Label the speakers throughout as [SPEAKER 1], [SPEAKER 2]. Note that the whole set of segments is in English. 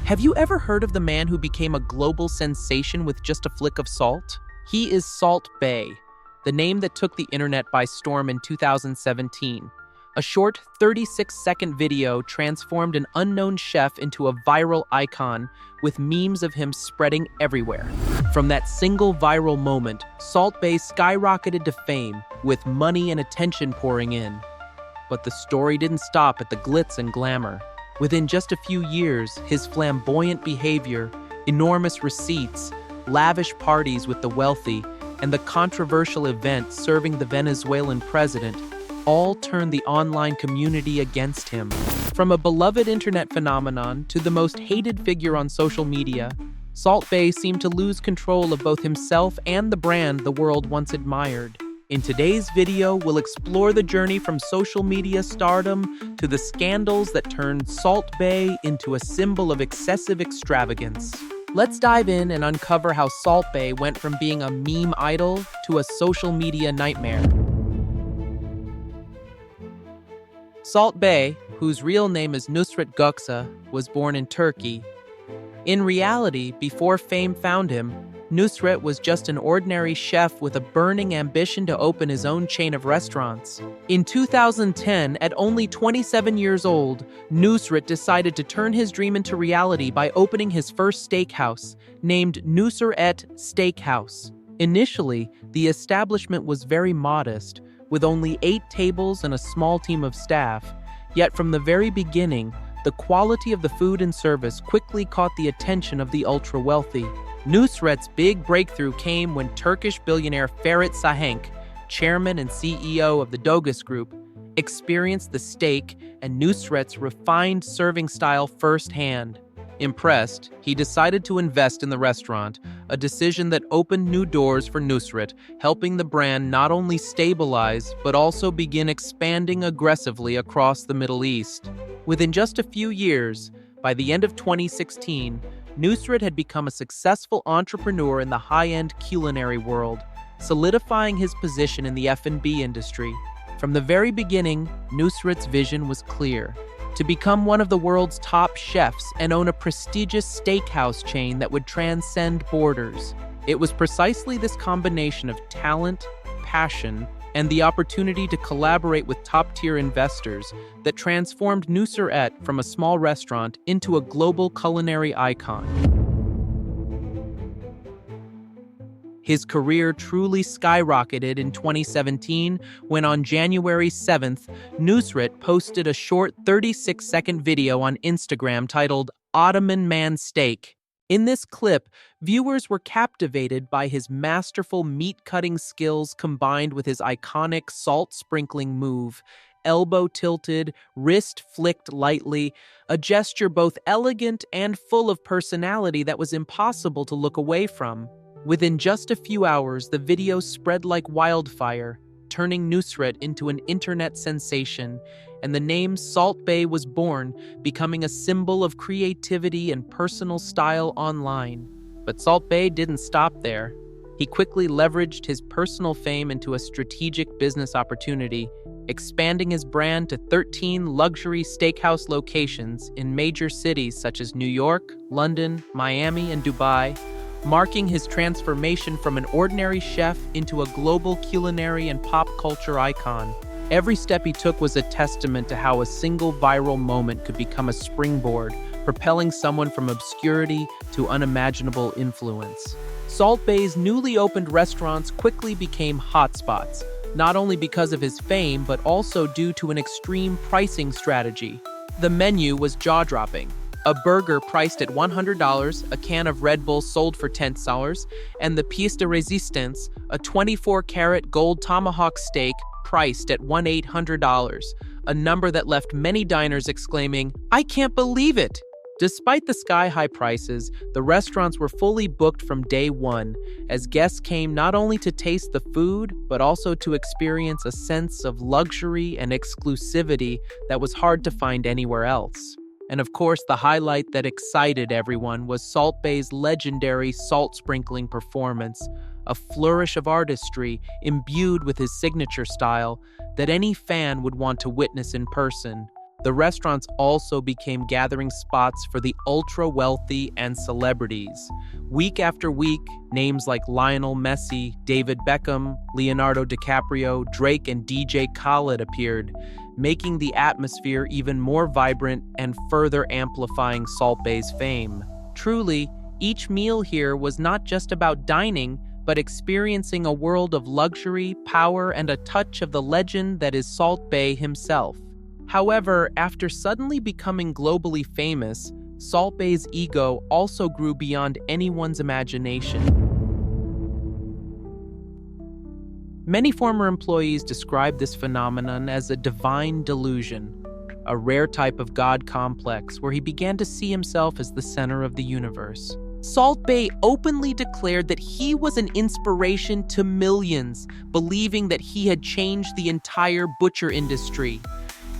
[SPEAKER 1] Have you ever heard of the man who became a global sensation with just a flick of salt? He is Salt Bae, the name that took the internet by storm in 2017. A short 36-second video transformed an unknown chef into a viral icon with memes of him spreading everywhere. From that single viral moment, Salt Bae skyrocketed to fame, with money and attention pouring in. But the story didn't stop at the glitz and glamour. Within just a few years, his flamboyant behavior, enormous receipts, lavish parties with the wealthy, and the controversial event serving the Venezuelan president all turned the online community against him. From a beloved internet phenomenon to the most hated figure on social media, Salt Bae seemed to lose control of both himself and the brand the world once admired. In today's video, we'll explore the journey from social media stardom to the scandals that turned Salt Bae into a symbol of excessive extravagance. Let's dive in and uncover how Salt Bae went from being a meme idol to a social media nightmare. Salt Bae, whose real name is Nusret Gökçe, was born in Turkey. In reality, before fame found him, Nusret was just an ordinary chef with a burning ambition to open his own chain of restaurants. In 2010, at only 27 years old, Nusret decided to turn his dream into reality by opening his first steakhouse, named Nusret Steakhouse. Initially, the establishment was very modest, with only 8 tables and a small team of staff. Yet from the very beginning, the quality of the food and service quickly caught the attention of the ultra-wealthy. Nusret's big breakthrough came when Turkish billionaire Ferit Sahenk, chairman and CEO of the Dogus Group, experienced the steak and Nusret's refined serving style firsthand. Impressed, he decided to invest in the restaurant, a decision that opened new doors for Nusret, helping the brand not only stabilize but also begin expanding aggressively across the Middle East. Within just a few years, by the end of 2016, Nusret had become a successful entrepreneur in the high-end culinary world, solidifying his position in the F&B industry. From the very beginning, Nusret's vision was clear: to become one of the world's top chefs and own a prestigious steakhouse chain that would transcend borders. It was precisely this combination of talent, passion, and the opportunity to collaborate with top-tier investors that transformed Nusret from a small restaurant into a global culinary icon. His career truly skyrocketed in 2017 when on January 7th, Nusret posted a short 36-second video on Instagram titled Ottoman Man Steak. In this clip, viewers were captivated by his masterful meat-cutting skills combined with his iconic salt-sprinkling move, elbow tilted, wrist flicked lightly, a gesture both elegant and full of personality that was impossible to look away from. Within just a few hours, the video spread like wildfire, turning Nusret into an internet sensation, and the name Salt Bae was born, becoming a symbol of creativity and personal style online. But Salt Bae didn't stop there. He quickly leveraged his personal fame into a strategic business opportunity, expanding his brand to 13 luxury steakhouse locations in major cities such as New York, London, Miami, and Dubai, marking his transformation from an ordinary chef into a global culinary and pop culture icon. Every step he took was a testament to how a single viral moment could become a springboard, propelling someone from obscurity to unimaginable influence. Salt Bae's newly opened restaurants quickly became hotspots, not only because of his fame, but also due to an extreme pricing strategy. The menu was jaw-dropping. A burger priced at $100, a can of Red Bull sold for $10, and the pièce de résistance, a 24-karat gold tomahawk steak priced at $1,800, a number that left many diners exclaiming, "I can't believe it!" Despite the sky-high prices, the restaurants were fully booked from day one, as guests came not only to taste the food, but also to experience a sense of luxury and exclusivity that was hard to find anywhere else. And of course, the highlight that excited everyone was Salt Bae's legendary salt-sprinkling performance, a flourish of artistry imbued with his signature style that any fan would want to witness in person. The restaurants also became gathering spots for the ultra-wealthy and celebrities. Week after week, names like Lionel Messi, David Beckham, Leonardo DiCaprio, Drake, and DJ Khaled appeared, making the atmosphere even more vibrant and further amplifying Salt Bae's fame. Truly, each meal here was not just about dining, but experiencing a world of luxury, power, and a touch of the legend that is Salt Bae himself. However, after suddenly becoming globally famous, Salt Bae's ego also grew beyond anyone's imagination. Many former employees describe this phenomenon as a divine delusion, a rare type of God complex where he began to see himself as the center of the universe. Salt Bae openly declared that he was an inspiration to millions, believing that he had changed the entire butcher industry.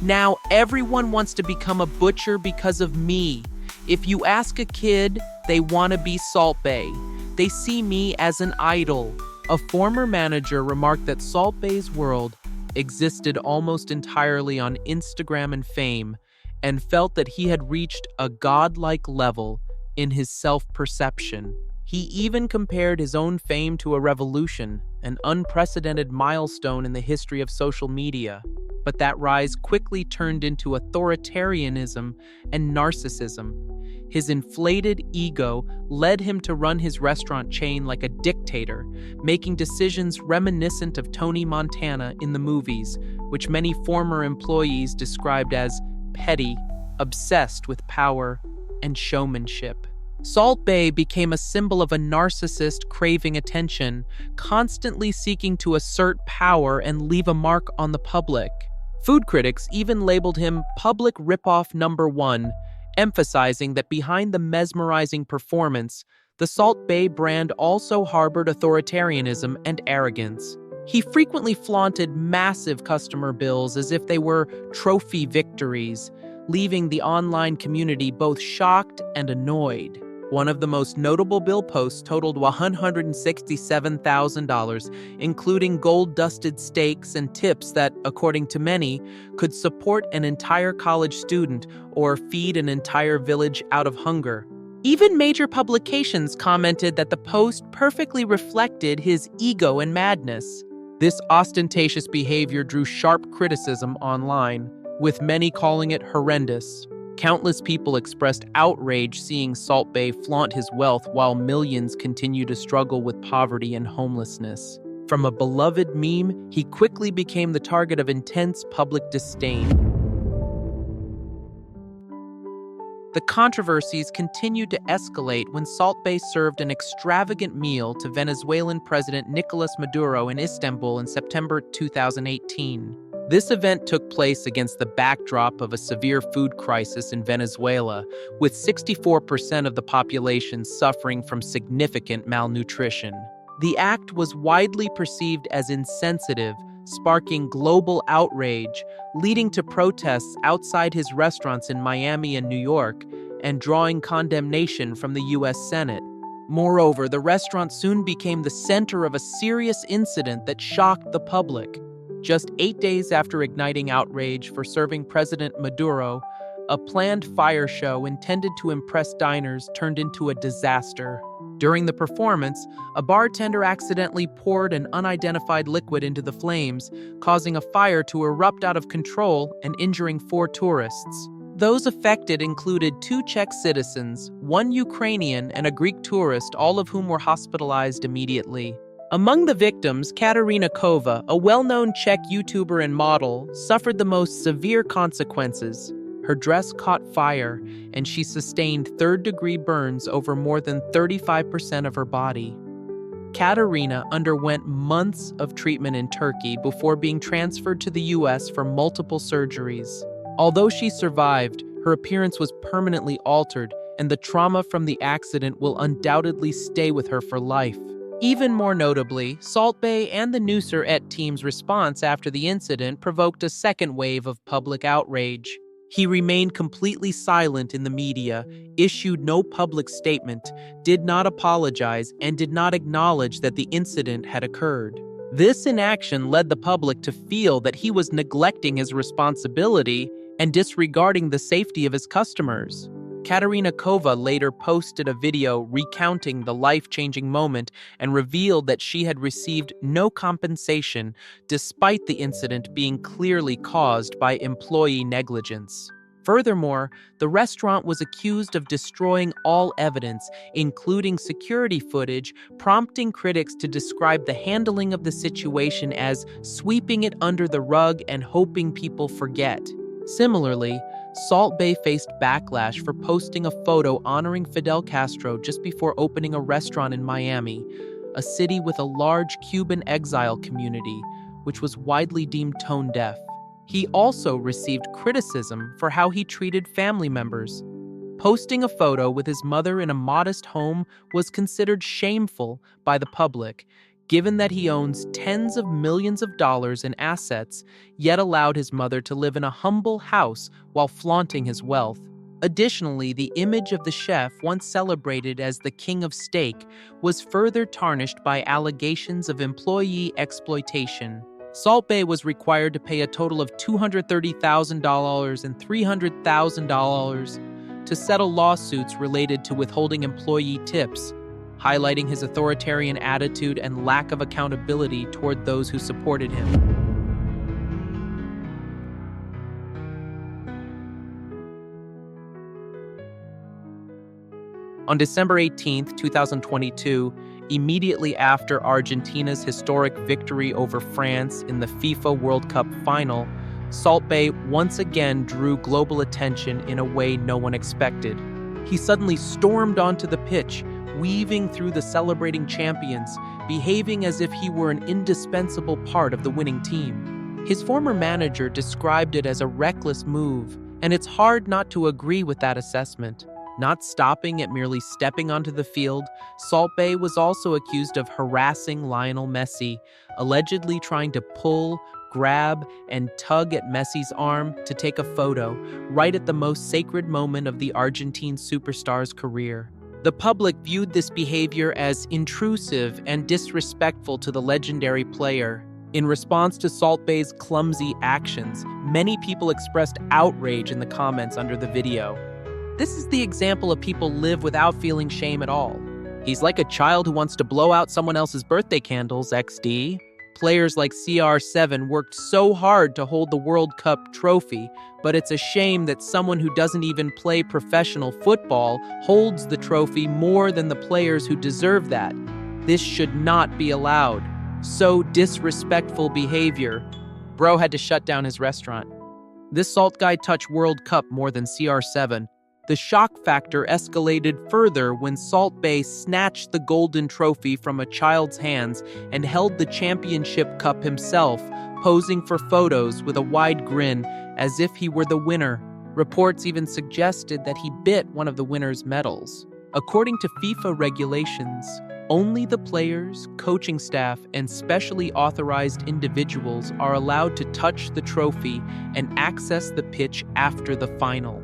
[SPEAKER 1] Now everyone wants to become a butcher because of me. If you ask a kid, they want to be Salt Bae. They see me as an idol. A former manager remarked that Salt Bae's world existed almost entirely on Instagram and fame, and felt that he had reached a godlike level in his self-perception. He even compared his own fame to a revolution, an unprecedented milestone in the history of social media. But that rise quickly turned into authoritarianism and narcissism. His inflated ego led him to run his restaurant chain like a dictator, making decisions reminiscent of Tony Montana in the movies, which many former employees described as petty, obsessed with power and showmanship. Salt Bae became a symbol of a narcissist craving attention, constantly seeking to assert power and leave a mark on the public. Food critics even labeled him public ripoff #1, emphasizing that behind the mesmerizing performance, the Salt Bae brand also harbored authoritarianism and arrogance. He frequently flaunted massive customer bills as if they were trophy victories, leaving the online community both shocked and annoyed. One of the most notable bill posts totaled $167,000, including gold-dusted steaks and tips that, according to many, could support an entire college student or feed an entire village out of hunger. Even major publications commented that the post perfectly reflected his ego and madness. This ostentatious behavior drew sharp criticism online, with many calling it horrendous. Countless people expressed outrage seeing Salt Bae flaunt his wealth while millions continue to struggle with poverty and homelessness. From a beloved meme, he quickly became the target of intense public disdain. The controversies continued to escalate when Salt Bae served an extravagant meal to Venezuelan President Nicolas Maduro in Istanbul in September 2018. This event took place against the backdrop of a severe food crisis in Venezuela, with 64% of the population suffering from significant malnutrition. The act was widely perceived as insensitive, sparking global outrage, leading to protests outside his restaurants in Miami and New York, and drawing condemnation from the U.S. Senate. Moreover, the restaurant soon became the center of a serious incident that shocked the public. Just 8 days after igniting outrage for serving President Maduro, a planned fire show intended to impress diners turned into a disaster. During the performance, a bartender accidentally poured an unidentified liquid into the flames, causing a fire to erupt out of control and injuring 4 tourists. Those affected included 2 Czech citizens, 1 Ukrainian, and a Greek tourist, all of whom were hospitalized immediately. Among the victims, Katerina Kova, a well-known Czech YouTuber and model, suffered the most severe consequences. Her dress caught fire, and she sustained third-degree burns over more than 35% of her body. Katerina underwent months of treatment in Turkey before being transferred to the U.S. for multiple surgeries. Although she survived, her appearance was permanently altered, and the trauma from the accident will undoubtedly stay with her for life. Even more notably, Salt Bae and the Nusret team's response after the incident provoked a second wave of public outrage. He remained completely silent in the media, issued no public statement, did not apologize, and did not acknowledge that the incident had occurred. This inaction led the public to feel that he was neglecting his responsibility and disregarding the safety of his customers. Katerina Kova later posted a video recounting the life-changing moment and revealed that she had received no compensation despite the incident being clearly caused by employee negligence. Furthermore, the restaurant was accused of destroying all evidence, including security footage, prompting critics to describe the handling of the situation as sweeping it under the rug and hoping people forget. Similarly, Salt Bae faced backlash for posting a photo honoring Fidel Castro just before opening a restaurant in Miami, a city with a large Cuban exile community, which was widely deemed tone-deaf. He also received criticism for how he treated family members. Posting a photo with his mother in a modest home was considered shameful by the public, given that he owns tens of millions of dollars in assets, yet allowed his mother to live in a humble house while flaunting his wealth. Additionally, the image of the chef, once celebrated as the king of steak, was further tarnished by allegations of employee exploitation. Salt Bae was required to pay a total of $230,000 and $300,000 to settle lawsuits related to withholding employee tips, highlighting his authoritarian attitude and lack of accountability toward those who supported him. On December 18, 2022, immediately after Argentina's historic victory over France in the FIFA World Cup final, Salt Bae once again drew global attention in a way no one expected. He suddenly stormed onto the pitch, weaving through the celebrating champions, behaving as if he were an indispensable part of the winning team. His former manager described it as a reckless move, and it's hard not to agree with that assessment. Not stopping at merely stepping onto the field, Salt Bae was also accused of harassing Lionel Messi, allegedly trying to pull, grab, and tug at Messi's arm to take a photo, right at the most sacred moment of the Argentine superstar's career. The public viewed this behavior as intrusive and disrespectful to the legendary player. In response to Salt Bae's clumsy actions, many people expressed outrage in the comments under the video. This is the example of people live without feeling shame at all. He's like a child who wants to blow out someone else's birthday candles, XD. Players like CR7 worked so hard to hold the World Cup trophy, but it's a shame that someone who doesn't even play professional football holds the trophy more than the players who deserve that. This should not be allowed. So disrespectful behavior. Bro had to shut down his restaurant. This Salt guy touched World Cup more than CR7. The shock factor escalated further when Salt Bae snatched the golden trophy from a child's hands and held the championship cup himself, posing for photos with a wide grin as if he were the winner. Reports even suggested that he bit one of the winner's medals. According to FIFA regulations, only the players, coaching staff, and specially authorized individuals are allowed to touch the trophy and access the pitch after the final.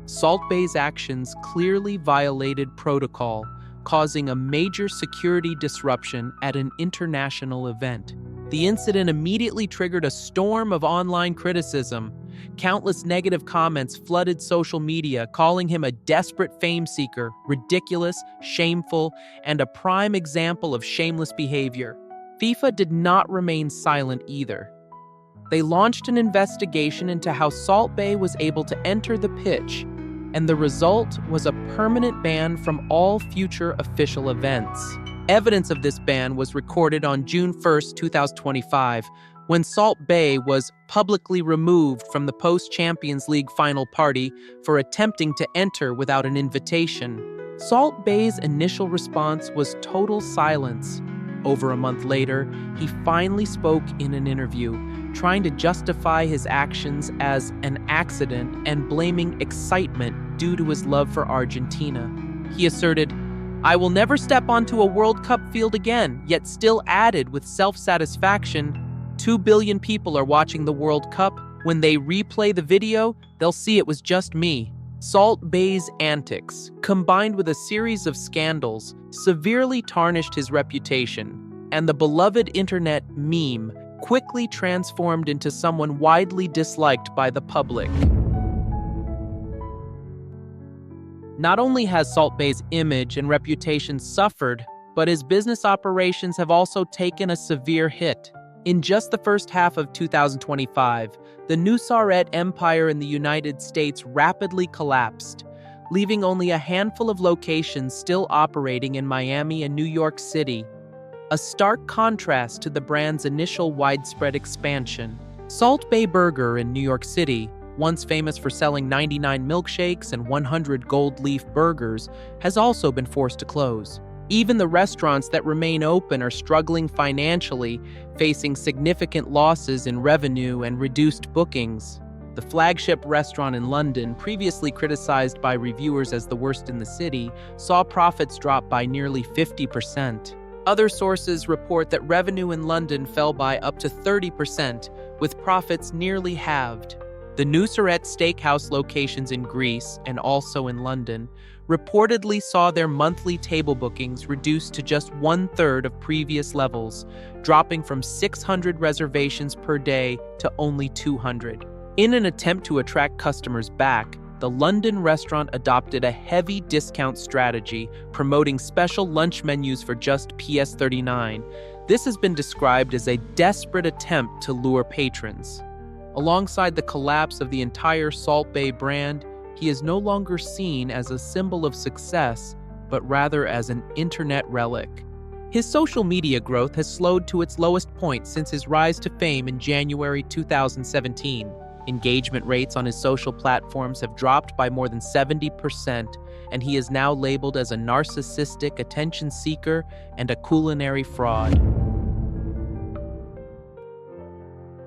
[SPEAKER 1] Salt Bae's actions clearly violated protocol, causing a major security disruption at an international event. The incident immediately triggered a storm of online criticism. Countless negative comments flooded social media, calling him a desperate fame seeker, ridiculous, shameful, and a prime example of shameless behavior. FIFA did not remain silent either. They launched an investigation into how Salt Bae was able to enter the pitch, and the result was a permanent ban from all future official events. Evidence of this ban was recorded on June 1, 2025, when Salt Bae was publicly removed from the post-Champions League final party for attempting to enter without an invitation. Salt Bae's initial response was total silence. Over a month later, he finally spoke in an interview, trying to justify his actions as an accident and blaming excitement due to his love for Argentina. He asserted, "I will never step onto a World Cup field again," yet still added with self-satisfaction, 2 billion people are watching the World Cup. When they replay the video, they'll see it was just me. Salt Bae's antics, combined with a series of scandals, severely tarnished his reputation, and the beloved internet meme, quickly transformed into someone widely disliked by the public. Not only has Salt Bae's image and reputation suffered, but his business operations have also taken a severe hit. In just the first half of 2025, the Nusret empire in the United States rapidly collapsed, leaving only a handful of locations still operating in Miami and New York City, a stark contrast to the brand's initial widespread expansion. Salt Bae Burger in New York City, once famous for selling 99 milkshakes and 100 gold leaf burgers, has also been forced to close. Even the restaurants that remain open are struggling financially, facing significant losses in revenue and reduced bookings. The flagship restaurant in London, previously criticized by reviewers as the worst in the city, saw profits drop by nearly 50%. Other sources report that revenue in London fell by up to 30%, with profits nearly halved. The Nusret Steakhouse locations in Greece, and also in London, reportedly saw their monthly table bookings reduced to just 1/3 of previous levels, dropping from 600 reservations per day to only 200. In an attempt to attract customers back, the London restaurant adopted a heavy discount strategy, promoting special lunch menus for just PS39. This has been described as a desperate attempt to lure patrons. Alongside the collapse of the entire Salt Bae brand, he is no longer seen as a symbol of success, but rather as an internet relic. His social media growth has slowed to its lowest point since his rise to fame in January 2017. Engagement rates on his social platforms have dropped by more than 70%, and he is now labeled as a narcissistic attention seeker and a culinary fraud.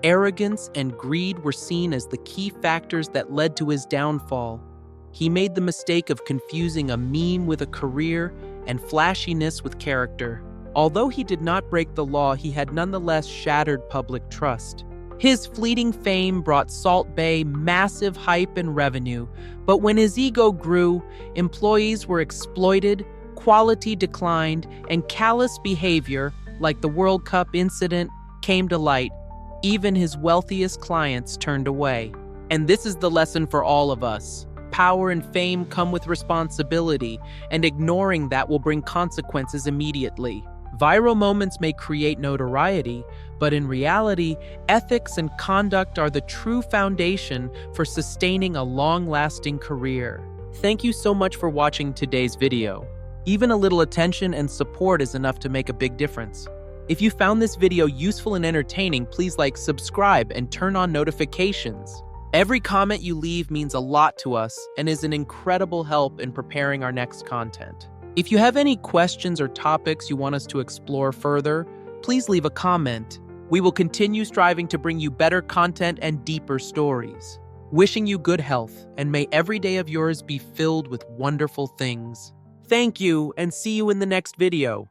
[SPEAKER 1] Arrogance and greed were seen as the key factors that led to his downfall. He made the mistake of confusing a meme with a career and flashiness with character. Although he did not break the law, he had nonetheless shattered public trust. His fleeting fame brought Salt Bae massive hype and revenue, but when his ego grew, employees were exploited, quality declined, and callous behavior, like the World Cup incident, came to light. Even his wealthiest clients turned away. And this is the lesson for all of us. Power and fame come with responsibility, and ignoring that will bring consequences immediately. Viral moments may create notoriety, but in reality, ethics and conduct are the true foundation for sustaining a long-lasting career. Thank you so much for watching today's video. Even a little attention and support is enough to make a big difference. If you found this video useful and entertaining, please like, subscribe, and turn on notifications. Every comment you leave means a lot to us and is an incredible help in preparing our next content. If you have any questions or topics you want us to explore further, please leave a comment. We will continue striving to bring you better content and deeper stories. Wishing you good health, and may every day of yours be filled with wonderful things. Thank you, and see you in the next video.